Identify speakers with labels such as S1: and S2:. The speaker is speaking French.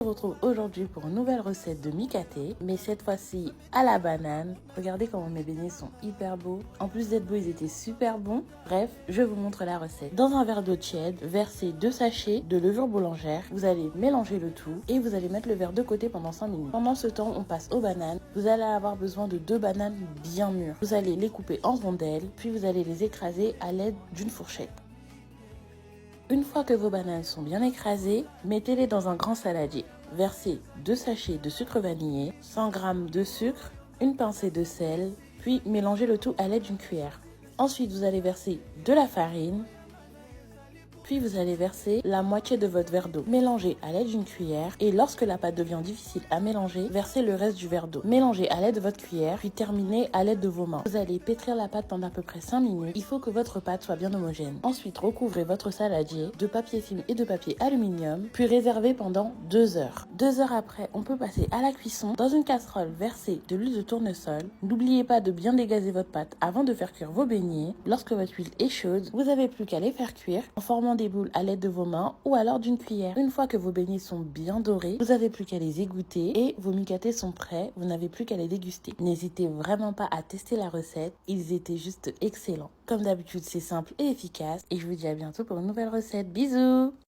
S1: On se retrouve aujourd'hui pour une nouvelle recette de micaté, mais cette fois-ci à la banane. Regardez comment mes beignets sont hyper beaux. En plus d'être beaux, ils étaient super bons. Bref, je vous montre la recette. Dans un verre d'eau tiède, versez 2 sachets de levure boulangère. Vous allez mélanger le tout et vous allez mettre le verre de côté pendant 5 minutes. Pendant ce temps, on passe aux bananes. Vous allez avoir besoin de 2 bananes bien mûres. Vous allez les couper en rondelles, puis vous allez les écraser à l'aide d'une fourchette. Une fois que vos bananes sont bien écrasées, mettez-les dans un grand saladier. Versez 2 sachets de sucre vanillé, 100 g de sucre, une pincée de sel, puis mélangez le tout à l'aide d'une cuillère. Ensuite, vous allez verser de la farine, puis vous allez verser la moitié de votre verre d'eau. Mélangez à l'aide d'une cuillère et lorsque la pâte devient difficile à mélanger, versez le reste du verre d'eau. Mélangez à l'aide de votre cuillère, puis terminez à l'aide de vos mains. Vous allez pétrir la pâte pendant à peu près 5 minutes. Il faut que votre pâte soit bien homogène. Ensuite, recouvrez votre saladier de papier film et de papier aluminium, puis réservez pendant 2 heures. 2 heures après, on peut passer à la cuisson. Dans une casserole, versez de l'huile de tournesol. N'oubliez pas de bien dégazer votre pâte avant de faire cuire vos beignets. Lorsque votre huile est chaude, vous n'avez plus qu'à les faire cuire en formant des boules à l'aide de vos mains ou alors d'une cuillère. Une fois que vos beignets sont bien dorés, vous n'avez plus qu'à les égoutter et vos micatés sont prêts, vous n'avez plus qu'à les déguster. N'hésitez vraiment pas à tester la recette, ils étaient juste excellents. Comme d'habitude, c'est simple et efficace et je vous dis à bientôt pour une nouvelle recette. Bisous!